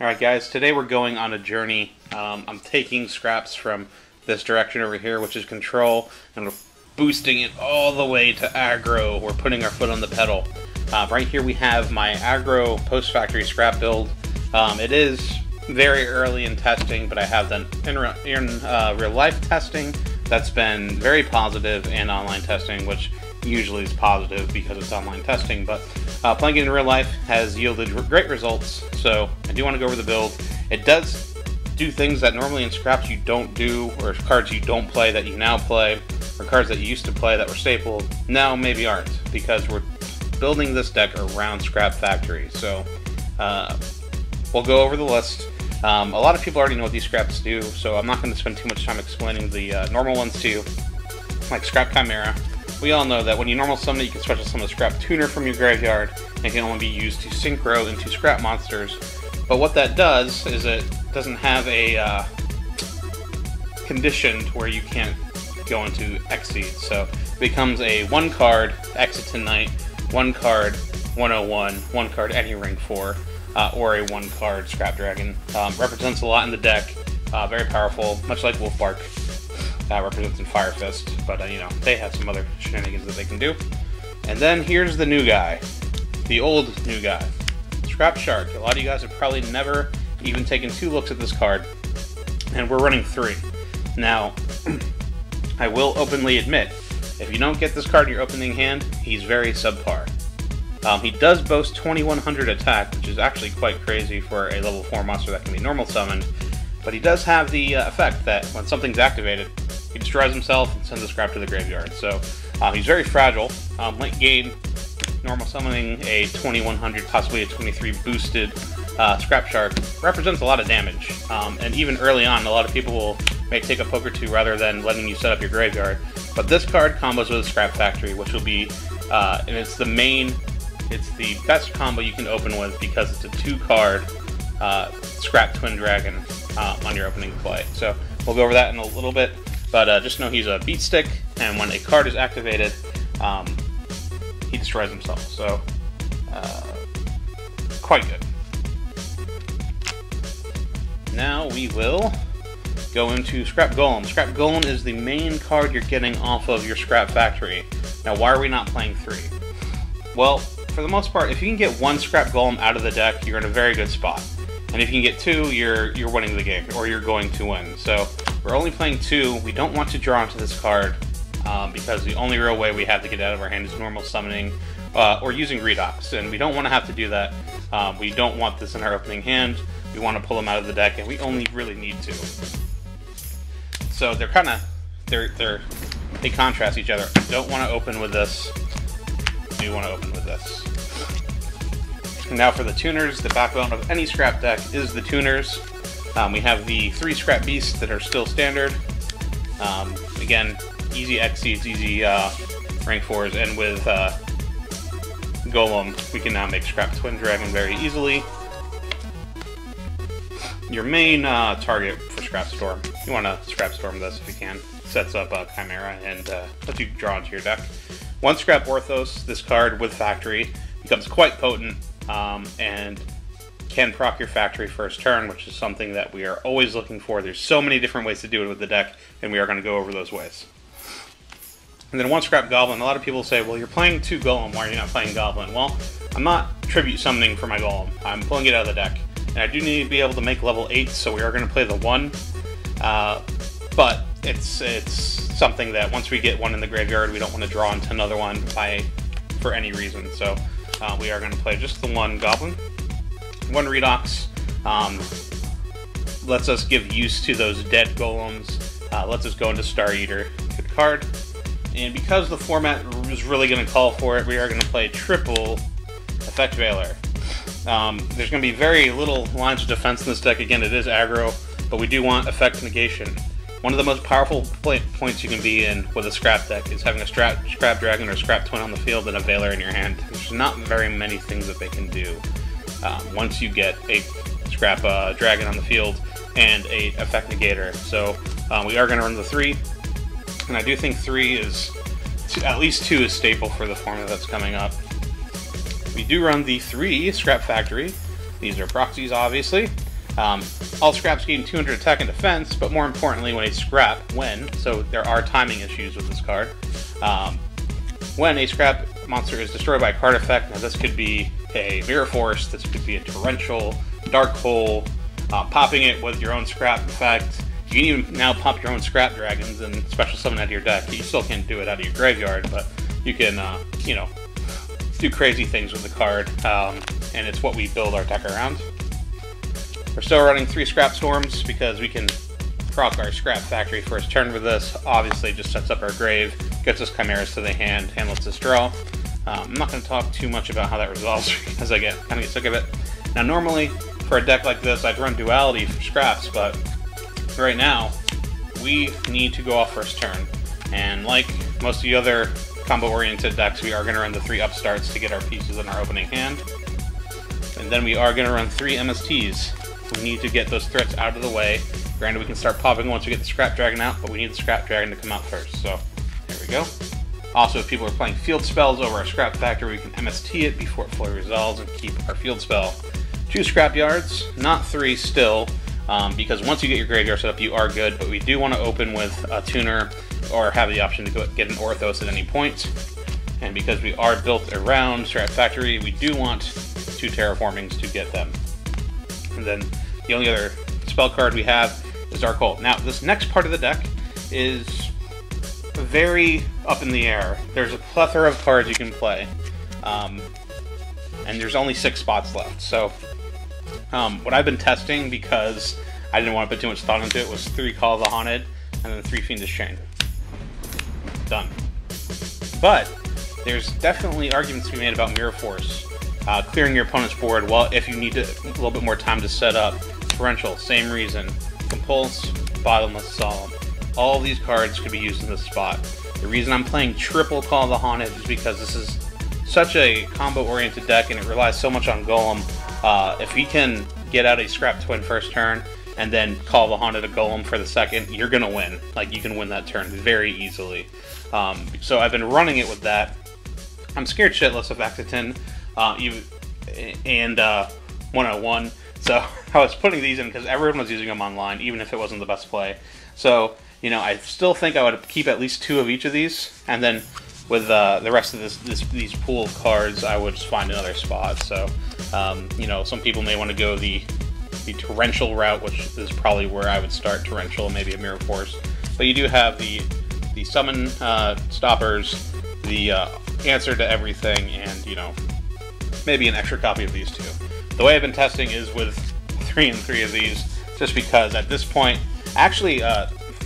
Alright guys, today we're going on a journey. I'm taking scraps from this direction over here, which is control, and we're boosting it all the way to aggro. We're putting our foot on the pedal. Right here we have my aggro post-factory scrap build. It is very early in testing, but I have done in real life testing that's been very positive, and online testing, which usually is positive because it's online testing, but playing it in real life has yielded great results. So I do want to go over the build. It does do things that normally in scraps you don't do, or cards you don't play that you now play, or cards that you used to play that were staple now maybe aren't, because we're building this deck around Scrap Factory. So we'll go over the list. A lot of people already know what these scraps do, so I'm not going to spend too much time explaining the normal ones to you, like Scrap Chimera. We all know that when you normal summon it, you can special summon a Scrap Tuner from your graveyard, and it can only be used to synchro into Scrap monsters. But what that does is it doesn't have a condition where you can't go into Exceed. So it becomes a 1-card Exit Tonight, 1-card 101, 1-card any rank 4, or a 1-card Scrap Dragon. Represents a lot in the deck, very powerful, much like Wolfbark. Represents in Fire Fist, but you know, they have some other shenanigans that they can do. And then here's the new guy, the old new guy, Scrap Shark. A lot of you guys have probably never even taken 2 looks at this card, and we're running 3. Now, I will openly admit, if you don't get this card in your opening hand, he's very subpar. He does boast 2100 attack, which is actually quite crazy for a level 4 monster that can be normal summoned, but he does have the effect that when something's activated, he destroys himself and sends a scrap to the graveyard. So he's very fragile. Late game, normal summoning a 2100, possibly a 23 boosted Scrap Shark represents a lot of damage. And even early on, a lot of people may take a poke or 2 rather than letting you set up your graveyard. But this card combos with a Scrap Factory, which will be, and it's the best combo you can open with because it's a 2-card Scrap Twin Dragon on your opening play. So we'll go over that in a little bit. But just know he's a beat stick, and when a card is activated, he destroys himself. So, quite good. Now we will go into Scrap Golem. Scrap Golem is the main card you're getting off of your Scrap Factory. Now, why are we not playing 3? Well, for the most part, if you can get 1 Scrap Golem out of the deck, you're in a very good spot. And if you can get 2, you're winning the game, or you're going to win. So we're only playing 2. We don't want to draw into this card because the only real way we have to get out of our hand is normal summoning or using Redox, and we don't want to have to do that. We don't want this in our opening hand. We want to pull them out of the deck, and we only really need to. So they're kind of they contrast each other. I don't want to open with this. I do want to open with this. Now for the tuners, the backbone of any scrap deck is the tuners. We have the 3 scrap beasts that are still standard. Again, easy Exceeds, easy rank 4s, and with Golem, we can now make Scrap Twin Dragon very easily. Your main target for Scrap Storm, you want to Scrap Storm this if you can. Sets up Chimera and lets you draw into your deck. 1 Scrap Orthos, this card with Factory, becomes quite potent. And can proc your Factory first turn, which is something that we are always looking for. There's so many different ways to do it with the deck, and we are going to go over those ways. And then 1 Scrap Goblin. A lot of people say, well, you're playing 2 Golem, why are you not playing Goblin? Well, I'm not Tribute Summoning for my Golem. I'm pulling it out of the deck. And I do need to be able to make level 8, so we are going to play the 1. But it's something that once we get 1 in the graveyard, we don't want to draw into another one for any reason. So we are going to play just the 1 Goblin. 1 Redox lets us give use to those dead golems, lets us go into Star Eater. Good card. And because the format is really going to call for it, we are going to play triple Effect Veiler. There's going to be very little lines of defense in this deck. Again, it is aggro, but we do want Effect Negation. One of the most powerful points you can be in with a scrap deck is having a Scrap Dragon or Scrap Twin on the field and a Veiler in your hand. There's not very many things that they can do once you get a Scrap Dragon on the field and a Effect Negator. So we are going to run the 3, and I do think 3 is, at least 2 is staple for the format that's coming up. We do run the 3 Scrap Factory. These are proxies, obviously. All scraps gain 200 attack and defense, but more importantly, when a scrap, so there are timing issues with this card. When a scrap monster is destroyed by a card effect, now this could be a Mirror Force, this could be a Torrential, Dark Hole, popping it with your own scrap effect. You can even now pop your own scrap dragons and special summon out of your deck. You still can't do it out of your graveyard, but you can, you know, do crazy things with the card, and it's what we build our deck around. We're still running 3 Scrap Storms because we can proc our Scrap Factory first turn with this. Obviously, it just sets up our grave, gets us Chimeras to the hand, and lets us draw. I'm not going to talk too much about how that resolves because I kind of get sick of it. Now, normally, for a deck like this, I'd run Duality for scraps, but right now, we need to go off first turn. And like most of the other combo-oriented decks, we are going to run the 3 Upstarts to get our pieces in our opening hand. And then we are going to run 3 MSTs. We need to get those threats out of the way. Granted, we can start popping once we get the Scrap Dragon out, but we need the Scrap Dragon to come out first. So, there we go. Also, if people are playing field spells over our Scrap Factory, we can MST it before it fully resolves and keep our field spell. 2 Scrap Yards, not 3 still, because once you get your graveyard set up, you are good, but we do want to open with a Tuner or have the option to go get an Orthos at any point. And because we are built around Scrap Factory, we do want 2 Terraformings to get them. And then the only other spell card we have is Dark Hole. Now, this next part of the deck is very up in the air. There's a plethora of cards you can play, and there's only 6 spots left. So, what I've been testing, because I didn't want to put too much thought into it, was 3 Call of the Haunted, and then 3 Fiendish Chain. Done. But there's definitely arguments to be made about Mirror Force. Clearing your opponent's board, well, if you need a little bit more time to set up. Torrential, same reason. Compulse, Bottomless, Solemn. All of these cards could be used in this spot. The reason I'm playing triple Call of the Haunted is because this is such a combo-oriented deck and it relies so much on Golem. If we can get out a Scrap Twin first turn and then Call of the Haunted a Golem for the second, you're going to win. Like, you can win that turn very easily. So I've been running it with that. I'm scared shitless of Exitin and 101. So I was putting these in because everyone was using them online, even if it wasn't the best play. So, you know, I still think I would keep at least 2 of each of these, and then with the rest of these pool of cards, I would just find another spot. So, you know, some people may want to go the Torrential route, which is probably where I would start. Torrential, maybe a Mirror Force. But you do have the Summon Stoppers, the Answer to Everything, and, you know, maybe an extra copy of these 2. The way I've been testing is with 3 and 3 of these, just because at this point, actually,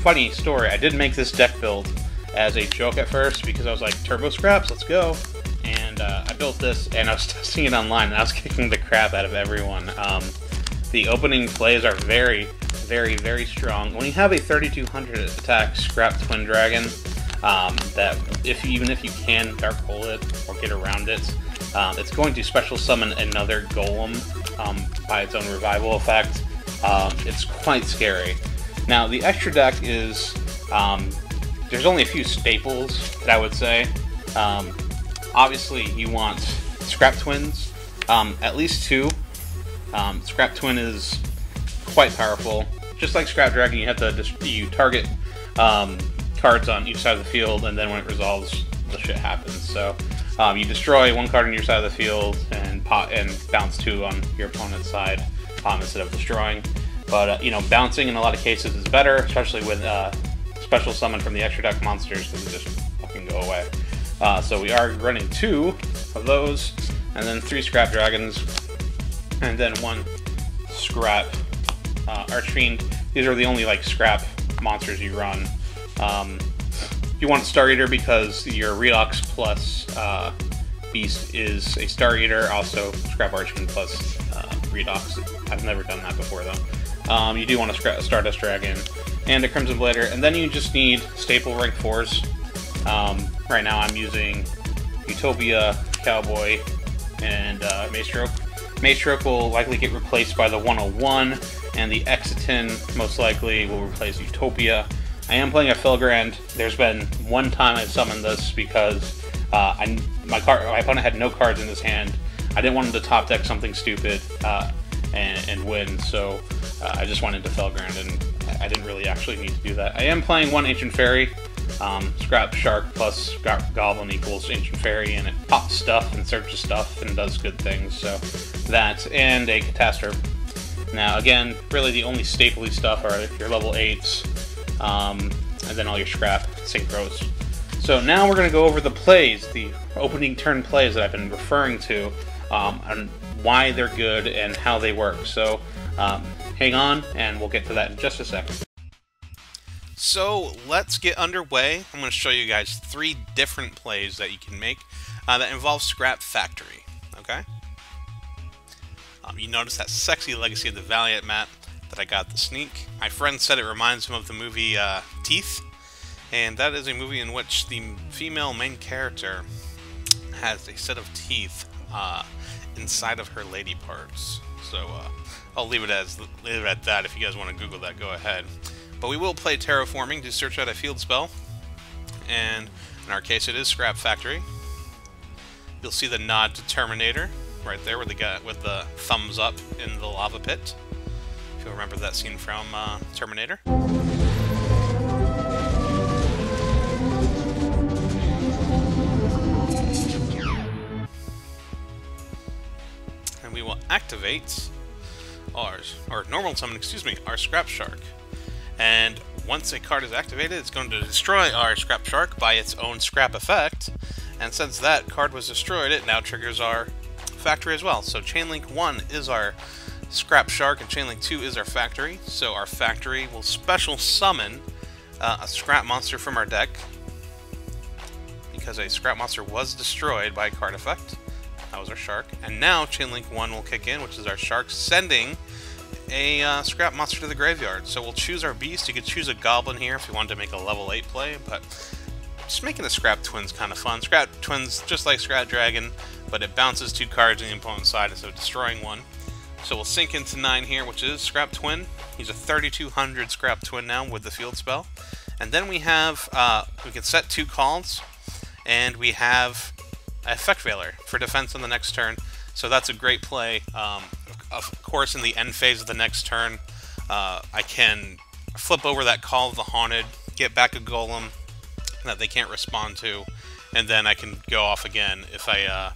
funny story, I did make this deck build as a joke at first, because I was like, Turbo Scraps, let's go. And I built this, and I was testing it online, and I was kicking the crap out of everyone. The opening plays are very, very, very strong. When you have a 3200 attack Scrap Twin Dragon, that even if you can Dark Hole it or get around it, it's going to special summon another Golem by its own revival effect. It's quite scary. Now, the extra deck is, there's only a few staples that I would say. Obviously, you want Scrap Twins, at least 2. Scrap Twin is quite powerful. Just like Scrap Dragon, you have to you target cards on each side of the field, and then when it resolves, the shit happens. So you destroy 1 card on your side of the field and bounce 2 on your opponent's side instead of destroying. But you know, bouncing in a lot of cases is better, especially with special summon from the extra deck monsters, because they just fucking go away. So we are running 2 of those, and then 3 Scrap Dragons, and then 1 Scrap Archfiend. These are the only like scrap monsters you run. You want Star Eater because your Redox plus Beast is a Star Eater, also Scrap Archfiend plus Redox. I've never done that before though. You do want a Stardust Dragon and a Crimson Blader, and then you just need staple rank 4s. Right now I'm using Utopia, Cowboy, and Maestroke. Maestroke will likely get replaced by the 101, and the Exitin most likely will replace Utopia. I am playing a Filgrand. There's been one time I've summoned this because my opponent had no cards in his hand. I didn't want him to top deck something stupid, and win. So I just went into Felgrand, and I didn't really actually need to do that. I am playing one Ancient Fairy. Scrap Shark plus Scrap Goblin equals Ancient Fairy, and it pops stuff and searches stuff and does good things. So that, and a Catastrophe. Now again, really the only stapley stuff are your level 8s, and then all your scrap synchros. So now we're going to go over the plays, the opening turn plays that I've been referring to, and why they're good and how they work. So hang on, and we'll get to that in just a second. So let's get underway. I'm going to show you guys 3 different plays that you can make that involve Scrap Factory. Okay? You notice that sexy Legacy of the Valiant map that I got the sneak. My friend said it reminds him of the movie Teeth, and that is a movie in which the female main character has a set of teeth inside of her lady parts. So I'll leave it at that. If you guys want to Google that, go ahead. But we will play Terraforming to search out a field spell, and in our case it is Scrap Factory. You'll see the nod to Terminator right there with the guy with the thumbs up in the lava pit. If you'll remember that scene from Terminator. And we will activate our normal summon, our Scrap Shark. And once a card is activated, it's going to destroy our Scrap Shark by its own scrap effect. And since that card was destroyed, it now triggers our factory as well. So Chainlink 1 is our Scrap Shark, and Chainlink 2 is our factory. So our factory will special summon a scrap monster from our deck, because a scrap monster was destroyed by a card effect. That was our shark. And now Chainlink 1 will kick in, which is our shark, sending a scrap monster to the graveyard. So we'll choose our beast. You could choose a goblin here if you wanted to make a level 8 play, but just making the Scrap Twins kind of fun. Scrap Twins, just like Scrap Dragon, but it bounces 2 cards on the opponent's side instead of destroying one. So we'll sink into 9 here, which is Scrap Twin. He's a 3200 Scrap Twin now with the field spell. And then we have, we can set 2 calls, and we have Effect Veiler for defense on the next turn. So that's a great play. Of course, in the end phase of the next turn, I can flip over that Call of the Haunted, get back a Golem that they can't respond to, and then I can go off again if I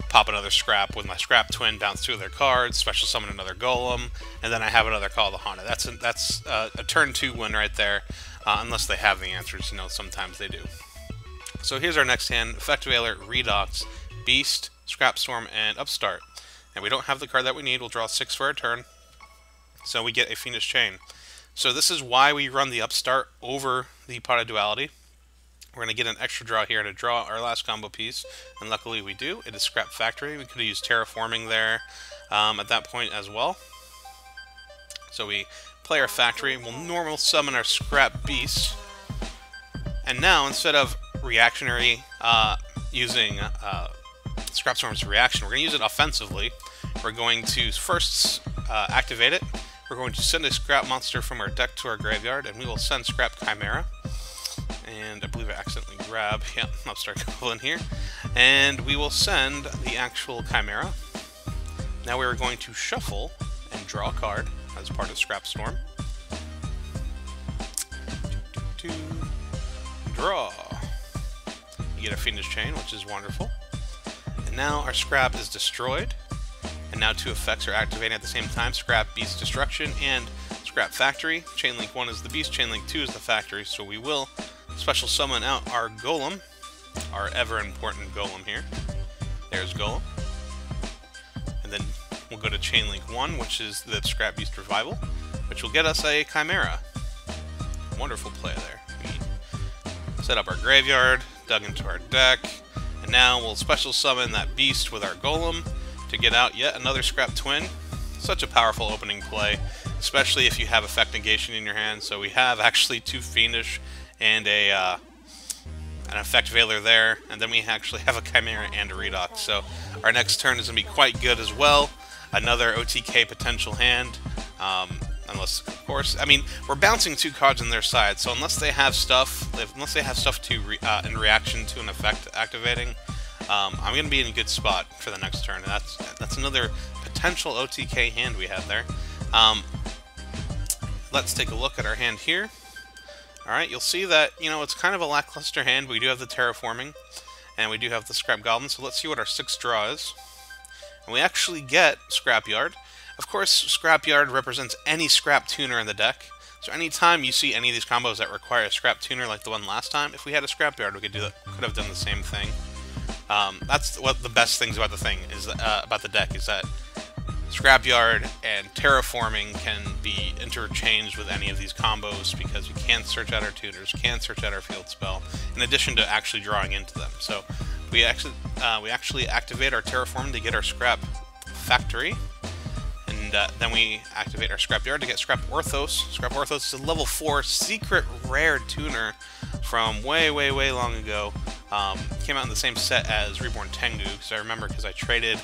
pop another scrap with my Scrap Twin, bounce 2 of their cards, special summon another Golem, and then I have another Call of the Haunted. That's a turn 2 win right there, unless they have the answers. You know, sometimes they do. So here's our next hand: Effect Veiler, Redox, Beast, Scrap Storm, and Upstart. And we don't have the card that we need. We'll draw 6 for our turn. So we get a Fiendish Chain. So this is why we run the Upstart over the Pot of Duality. We're going to get an extra draw here to draw our last combo piece, and luckily we do. It is Scrap Factory. We could have used Terraforming there at that point as well. So we play our Factory, we'll normal summon our Scrap Beast, and now instead of reactionary using Scrap Storm's reaction, we're going to use it offensively. We're going to first activate it. We're going to send a Scrap Monster from our deck to our graveyard, and we will send Scrap Chimera. And I believe I accidentally grabbed, Upstart Goblin here. And we will send the actual Chimera. Now we are going to shuffle and draw a card as part of Scrap Storm. Draw. You get a Fiendish Chain, which is wonderful. And now our Scrap is destroyed. And now 2 effects are activating at the same time: Scrap Beast Destruction and Scrap Factory. Chainlink 1 is the Beast, Chainlink 2 is the Factory, so we will special summon out our Golem, our ever-important Golem here. There's Golem. And then we'll go to Chainlink 1, which is the Scrap Beast Revival, which will get us a Chimera. Wonderful play there. We set up our graveyard, dug into our deck, and now we'll special summon that Beast with our Golem to get out yet another Scrap Twin. Such a powerful opening play, especially if you have Effect Negation in your hand. So we have actually 2 Fiendish and an Effect Veiler there, and then we actually have a Chimera and a Redox. So our next turn is going to be quite good as well. Another OTK potential hand, unless, of course, I mean, we're bouncing 2 cards on their side, so unless they have stuff, to in reaction to an effect activating, I'm going to be in a good spot for the next turn. And that's another potential OTK hand we have there. Let's take a look at our hand here. Alright, you'll see that, you know, it's kind of a lackluster hand. We do have the Terraforming, and we do have the Scrap Goblin, so let's see what our 6th draw is. And we actually get Scrapyard. Of course, Scrapyard represents any Scrap Tuner in the deck, so anytime you see any of these combos that require a Scrap Tuner like the one last time, if we had a Scrapyard, we could have done the same thing. That's what the best things about the thing is, about the deck, is that Scrapyard and Terraforming can be interchanged with any of these combos because we can search out our tuners, can search out our field spell, in addition to actually drawing into them. So we actually activate our Terraform to get our Scrap Factory, and then we activate our Scrapyard to get Scrap Orthos. Scrap Orthos is a level 4 secret rare tuner from way long ago. Came out in the same set as Reborn Tengu, because I remember because I traded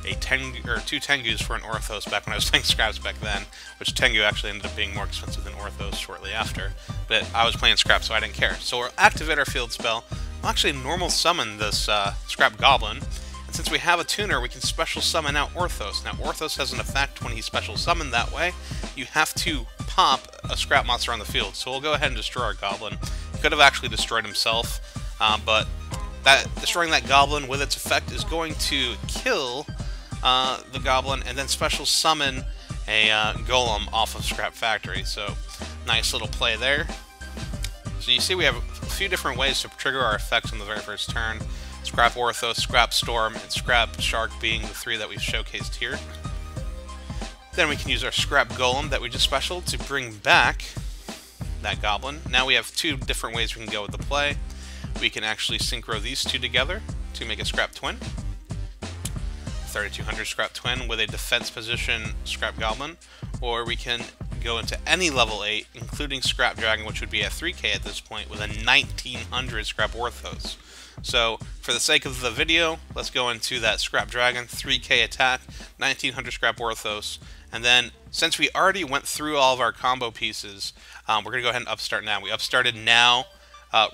a two Tengus for an Orthos back when I was playing Scraps back then, which Tengu actually ended up being more expensive than Orthos shortly after. But I was playing Scrap, so I didn't care. So we'll activate our field spell. We'll actually normal summon this Scrap Goblin, and since we have a tuner, we can special summon out Orthos. Now Orthos has an effect when he's special summoned that way. You have to pop a Scrap monster on the field, so we'll go ahead and destroy our Goblin. He could have actually destroyed himself, but destroying that Goblin with its effect is going to kill the Goblin and then special summon a Golem off of Scrap Factory. So nice little play there. So you see we have a few different ways to trigger our effects on the very first turn. Scrap Orthos, Scrap Storm, and Scrap Shark being the 3 that we've showcased here. Then we can use our Scrap Golem that we just special to bring back that Goblin. Now we have 2 different ways we can go with the play. We can actually synchro these 2 together to make a Scrap Twin. 3200 Scrap Twin with a defense position Scrap Goblin, or we can go into any level 8, including Scrap Dragon, which would be at 3k at this point, with a 1900 Scrap Orthos. So, for the sake of the video, let's go into that Scrap Dragon, 3k attack, 1900 Scrap Orthos, and then, since we already went through all of our combo pieces, we're going to go ahead and upstart now. We upstarted now,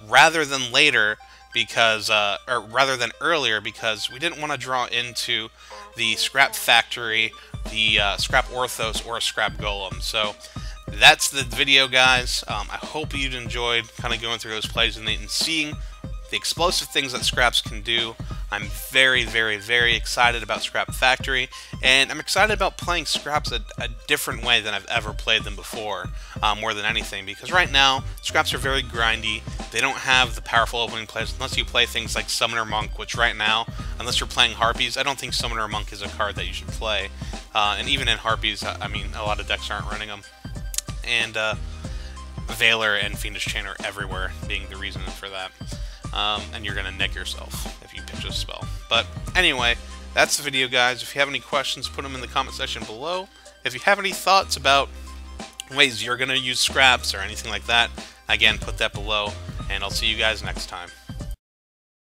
rather than later, because, or rather than earlier, because we didn't want to draw into the Scrap Factory, the Scrap Orthos, or a Scrap Golem. So that's the video, guys. I hope you enjoyed kind of going through those plays and seeing the explosive things that Scraps can do. I'm very excited about Scrap Factory, and I'm excited about playing Scraps a different way than I've ever played them before, more than anything, because right now, Scraps are very grindy. They don't have the powerful opening plays unless you play things like Summoner Monk, which right now, unless you're playing Harpies, I don't think Summoner Monk is a card that you should play. And even in Harpies, I mean, a lot of decks aren't running them. And Veiler and Fiendish Chain are everywhere, being the reason for that. And you're going to nick yourself if you pitch a spell. But anyway, that's the video, guys. If you have any questions, put them in the comment section below. If you have any thoughts about ways you're going to use Scraps or anything like that, again, put that below, and I'll see you guys next time.